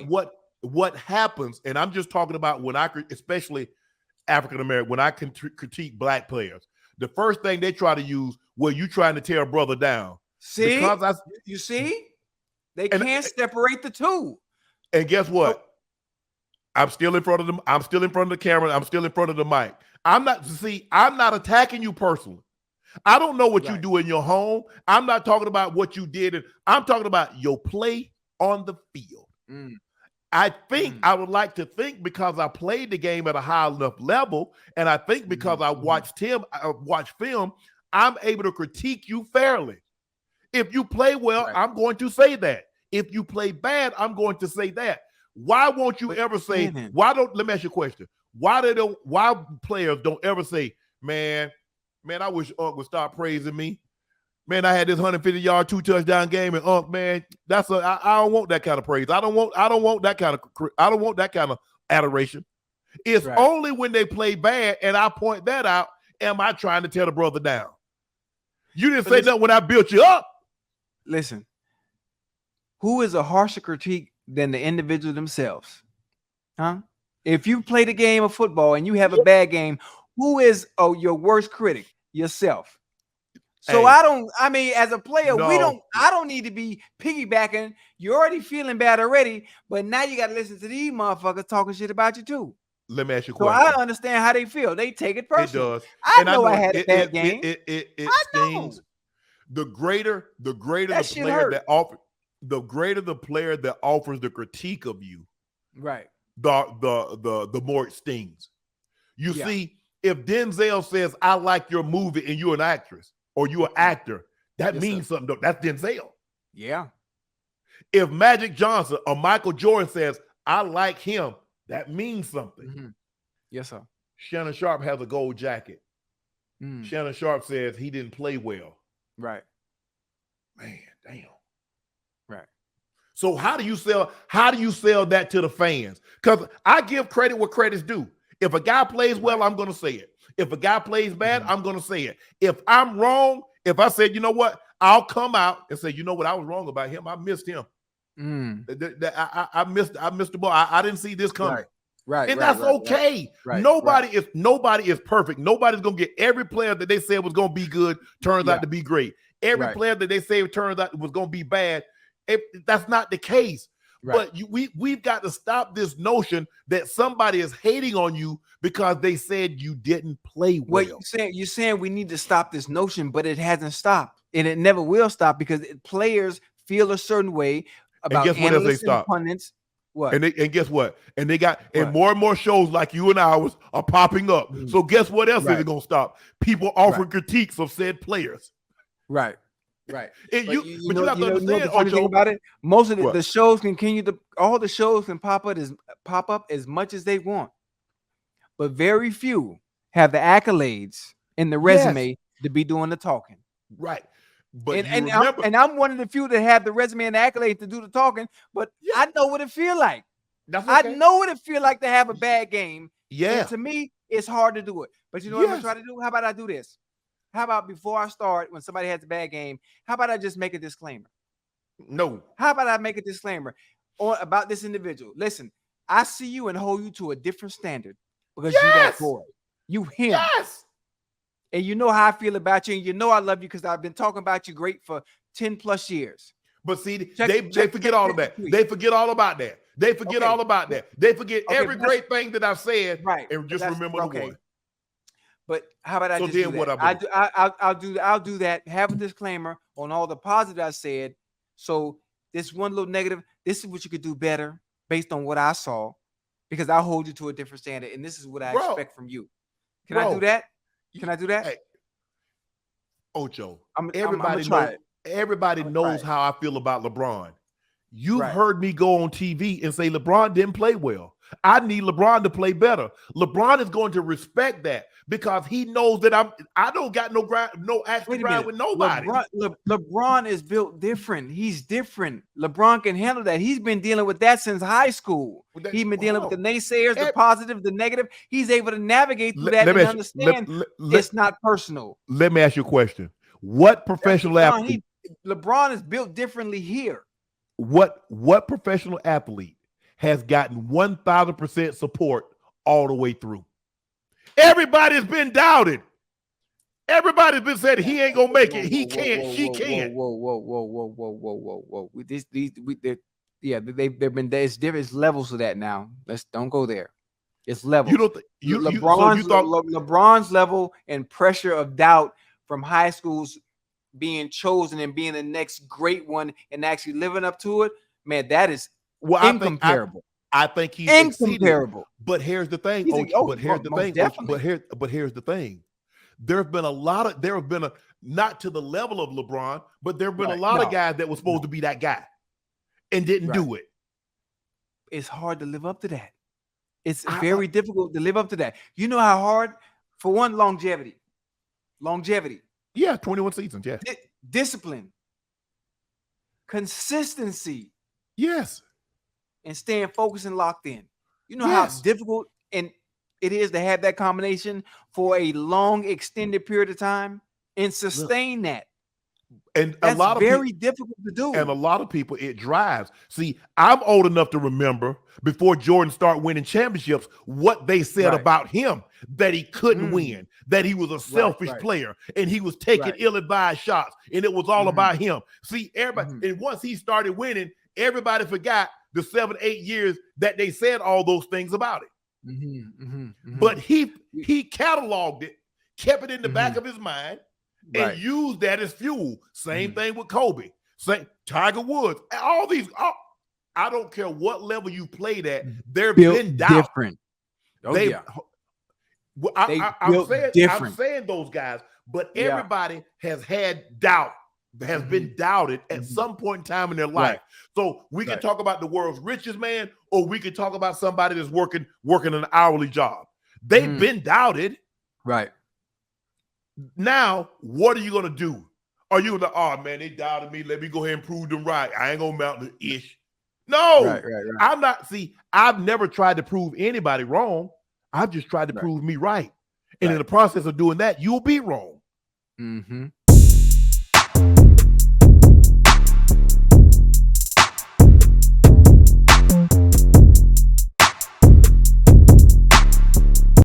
what happens, and I'm just talking about when especially African American, when I can critique black players, the first thing they try to use, well, you trying to tear a brother down. See, you see, they can't separate the two. And guess what? I'm still in front of them. I'm still in front of the camera. I'm still in front of the mic. I'm not attacking you personally. I don't know what you do in your home. I'm not talking about what you did. I'm talking about your play on the field. I think I would like to think because I played the game at a high enough level, and I think because I watched film, I'm able to critique you fairly. If you play well, I'm going to say that. If you play bad, I'm going to say that. Why won't you ever say, let me ask you a question. Why players don't ever say, man, I wish Unc would stop praising me. Man, I had this 150-yard, 2-touchdown game, and Unc, man, I don't want that kind of praise. I don't want that kind of adoration. It's only when they play bad and I point that out, am I trying to tear the brother down? You didn't say nothing when I built you up. Listen, who is a harsher critique than the individual themselves? Huh? If you play the game of football and you have a bad game, who is your worst critic? Yourself. So as a player, I don't need to be piggybacking. You're already feeling bad already, but now you got to listen to these motherfuckers talking shit about you too. Let me ask you a question. So I understand how they feel. They take it personally. It does. I know I had a bad game. It stings. The greater the player that offers the critique of you, right? The more it stings. You see, if Denzel says, "I like your movie," and you're an actress or you're an actor, that means something. That's Denzel. Yeah. If Magic Johnson or Michael Jordan says, "I like him," that means something. Yes, sir. Shannon Sharpe has a gold jacket. Shannon Sharpe says he didn't play well. Right. Man, damn. Right. So how do you sell that to the fans? Because I give credit where credit's due. If a guy plays well, I'm going to say it. If a guy plays bad, I'm going to say it. If I'm wrong, if I said, you know what, I'll come out and say, you know what, I was wrong about him. I missed him. I missed the ball. I didn't see this coming. Right. And that's okay. Nobody is perfect. Nobody's gonna get every player that they said was gonna be good turns out to be great. Every player that they say turns out was gonna be bad. That's not the case. But we've got to stop this notion that somebody is hating on you because they said you didn't play well. You're saying we need to stop this notion, but it hasn't stopped, and it never will stop because players feel a certain way about analysts and pundits. What? And guess what? And they got more and more shows like you and ours are popping up. So guess what else is going to stop? People offering critiques of said players. Right. And but you have to understand, the funny thing about it, most of the shows all the shows can pop up as much as they want, but very few have the accolades in the resume to be doing the talking. Right. But I'm one of the few that have the resume and the accolades to do the talking, but I know what it feel like. I know what it feel like to have a bad game. Yeah. And to me, it's hard to do it. But you know what I'm going to try to do? How about I do this? How about before I start, when somebody has a bad game, how about I just make a disclaimer? No. How about I make a disclaimer about this individual? Listen, I see you and hold you to a different standard because you that boy. You him. Yes. And you know how I feel about you, and you know I love you because I've been talking about you great for 10 plus years. But see, they forget all of that. They forget all about that. They forget all about that. They forget every great thing that I've said, and just remember the one. But how about I just do that? I'll do that. Have a disclaimer on all the positive I said. So this one little negative, this is what you could do better based on what I saw, because I hold you to a different standard, and this is what I expect from you. Can I do that? Can I do that? Hey, Ocho, everybody knows how I feel about LeBron. You've heard me go on TV and say LeBron didn't play well. I need LeBron to play better. LeBron is going to respect that because he knows that I don't got no actual grind with nobody. LeBron is built different. He's different. LeBron can handle that. He's been dealing with that since high school. He's been dealing with the naysayers, the positive, the negative. He's able to navigate through that and understand it's not personal. Let me ask you a question. What professional athlete? LeBron is built differently here. What professional athlete has gotten 1,000% support all the way through. Everybody's been doubted. Everybody's been saying he ain't gonna make it. He can't. She can't. Whoa. They've been there. It's different. It's levels to that now. Don't go there. It's levels. You don't. LeBron's level and pressure of doubt from high schools being chosen and being the next great one and actually living up to it. Man, that is incomparable. I think he's incomparable. But here's the thing. But here's the thing. There have been not to the level of LeBron, but there have been a lot of guys that were supposed to be that guy and didn't do it. It's hard to live up to that. It's very difficult to live up to that. You know how hard, for one, longevity. Yeah, 21 seasons. Yeah. Discipline. Consistency. Yes. And staying focused and locked in. You know how difficult and it is to have that combination for a long, extended period of time and sustain that. And that's a lot of very difficult to do. And a lot of people, it drives. See, I'm old enough to remember before Jordan started winning championships, what they said about him, that he couldn't win, that he was a selfish player, and he was taking ill-advised shots, and it was all about him. See, everybody, and once he started winning, everybody forgot the 7-8 years that they said all those things about it. But he cataloged it, kept it in the back of his mind, and used that as fuel. Same thing with Kobe, Tiger Woods, all these. I don't care what level you played at. They've been doubt. Different. I'm saying those guys, but everybody has had doubt. Has been doubted at some point in time in their life. So we can talk about the world's richest man, or we can talk about somebody that's working an hourly job. They've been doubted. Right. Now, what are you going to do? Are you going to, oh man, they doubted me. Let me go ahead and prove them right. I ain't going to mount the ish. No, I'm not. See, I've never tried to prove anybody wrong. I've just tried to prove me right. And in the process of doing that, you'll be wrong.